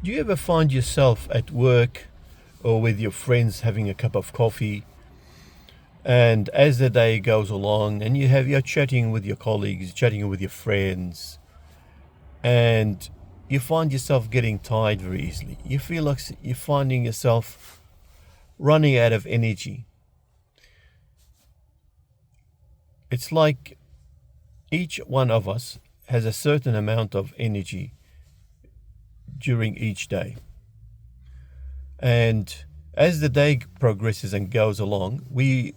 Do you ever find yourself at work or with your friends having a cup of coffee, and as the day goes along and you're chatting with your colleagues, chatting with your friends, and you find yourself getting tired very easily? You feel like you're finding yourself running out of energy. It's like each one of us has a certain amount of energy during each day. And as the day progresses and goes along, the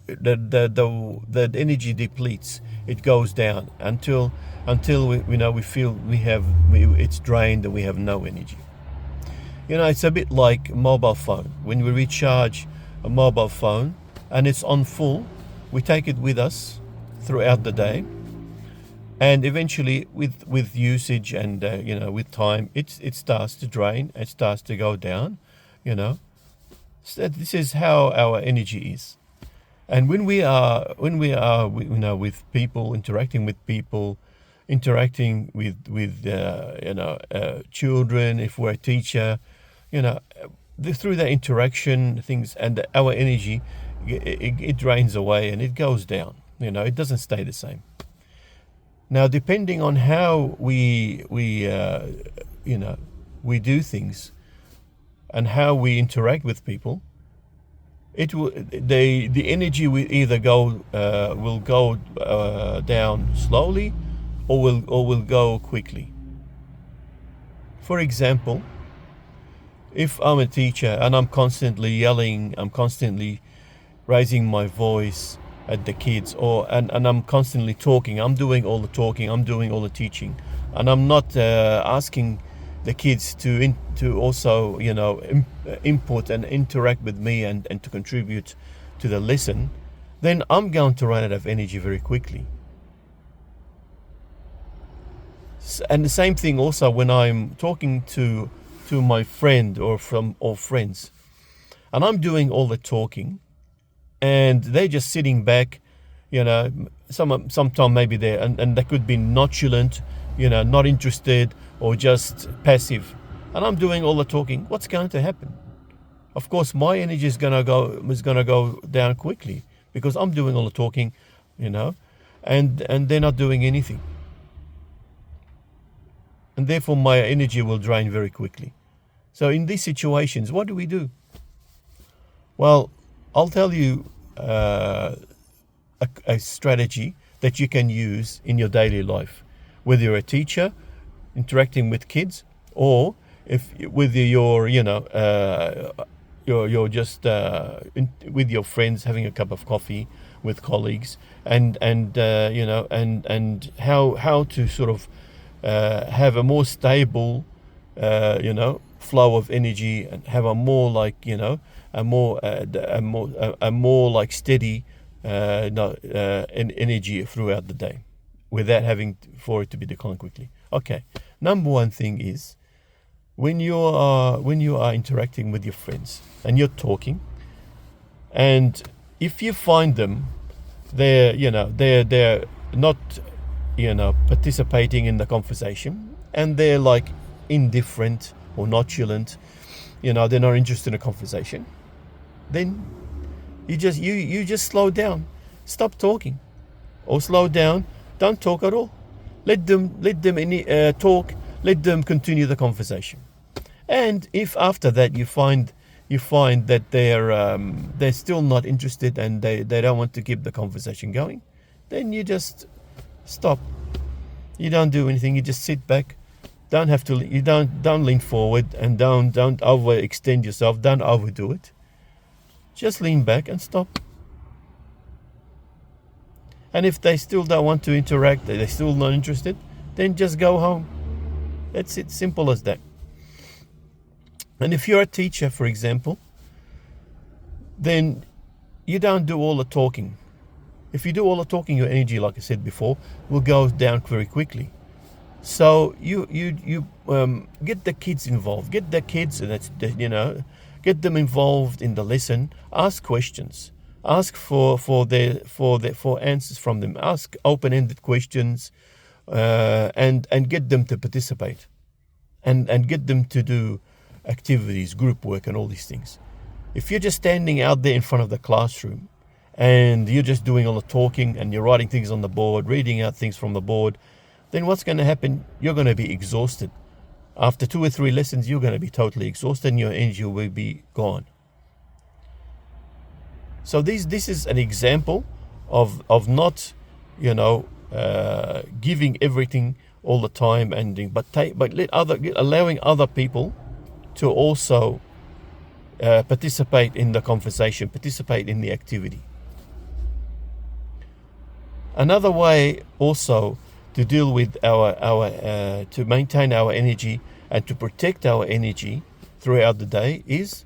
energy depletes. It goes down until we feel it's drained and we have no energy. It's a bit like a mobile phone. When we recharge a mobile phone and it's on full, we take it with us throughout the day, and eventually with usage and with time, it starts to drain. It starts to go down. So this is how our energy is. And when we are with people, interacting with people, interacting with children, if we're a teacher, through that interaction things, and our energy, it drains away and it goes down. It doesn't stay the same. Now, depending on how we do things and how we interact with people, the energy will either will go down slowly, or will go quickly. For example, if I'm a teacher and I'm constantly yelling, I'm constantly raising my voice at the kids, and I'm constantly talking, I'm doing all the talking, I'm doing all the teaching, and I'm not asking the kids to also input and interact with me and to contribute to the lesson, then I'm going to run out of energy very quickly. And the same thing also when I'm talking to my friend or friends, and I'm doing all the talking, and they're just sitting back, sometime maybe there, and they could be nonchalant, not interested, or just passive, and I'm doing all the talking. What's going to happen? Of course, my energy is gonna go down quickly, because I'm doing all the talking, and they're not doing anything, and therefore my energy will drain very quickly. So in these situations, what do we do? Well, I'll tell you a strategy that you can use in your daily life, whether you're a teacher interacting with kids, or whether you're just with your friends having a cup of coffee with colleagues, and how to sort of have a more stable flow of energy, and have a more like steady energy throughout the day, without having for it to be declined quickly. Okay, number one thing is, when you are interacting with your friends and you're talking, and if you find them, they're not participating in the conversation, and they're like indifferent or nonchalant, they're not interested in a conversation, then you just slow down, stop talking, or slow down, don't talk at all. Let them talk. Let them continue the conversation. And if after that you find that they're still not interested, and they don't want to keep the conversation going, then you just stop. You don't do anything. You just sit back. You don't lean forward, and don't overextend yourself. Don't overdo it. Just lean back and stop. And if they still don't want to interact, they're still not interested, then just go home. That's it. Simple as that. And if you're a teacher, for example, then you don't do all the talking. If you do all the talking, your energy, like I said before, will go down very quickly. So you get the kids involved. Get the kids, get them involved in the lesson. Ask questions. Ask for answers from them. Ask open-ended questions, and get them to participate, and get them to do activities, group work, and all these things. If you're just standing out there in front of the classroom and you're just doing all the talking and you're writing things on the board, reading out things from the board, then what's going to happen? You're going to be exhausted. After 2 or 3 lessons, you're going to be totally exhausted and your energy will be gone. So this is an example of not, giving everything all the time, but allowing other people to also participate in the conversation, participate in the activity. Another way also to deal with to maintain our energy and to protect our energy throughout the day is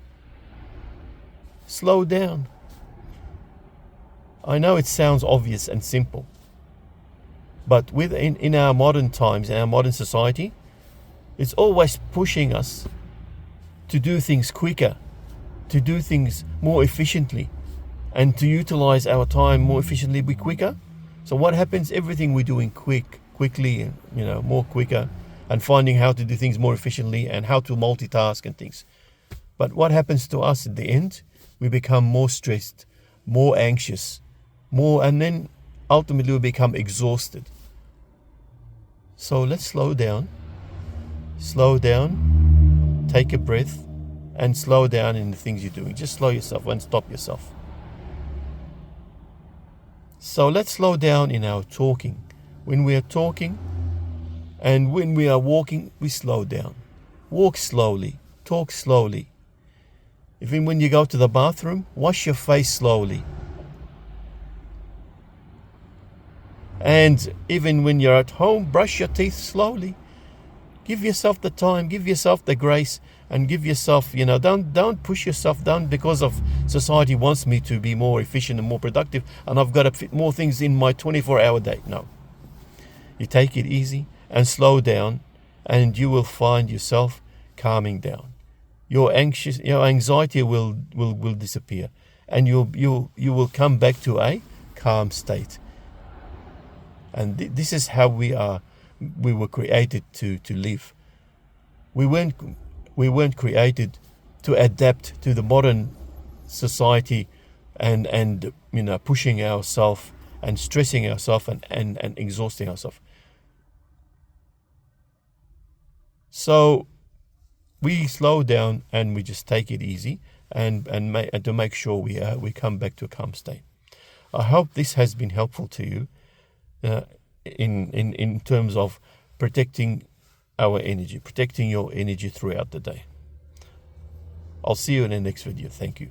slow down. I know it sounds obvious and simple, but in our modern times, in our modern society, it's always pushing us to do things quicker, to do things more efficiently, and to utilize our time more efficiently, be quicker. So what happens? Everything we're doing quickly, and more quicker, and finding how to do things more efficiently and how to multitask and things. But what happens to us at the end? We become more stressed, more anxious, and then ultimately we become exhausted. So let's slow down, take a breath, and slow down in the things you're doing. Just slow yourself and stop yourself. So let's slow down in our talking. When we are talking and when we are walking, we slow down. Walk slowly, talk slowly. Even when you go to the bathroom, wash your face slowly. And even when you're at home, brush your teeth slowly. Give yourself the time, give yourself the grace, and give yourself, don't push yourself down because of society wants me to be more efficient and more productive, and I've got to fit more things in my 24-hour day. No. You take it easy and slow down, and you will find yourself calming down. Your anxiety will disappear, and you will come back to a calm state. And this is how we were created to live. We weren't created to adapt to the modern society and pushing ourselves and stressing ourselves and exhausting ourselves. So we slow down and we just take it easy and to make sure we come back to a calm state. I hope this has been helpful to you. In terms of protecting our energy, protecting your energy throughout the day. I'll see you in the next video. Thank you.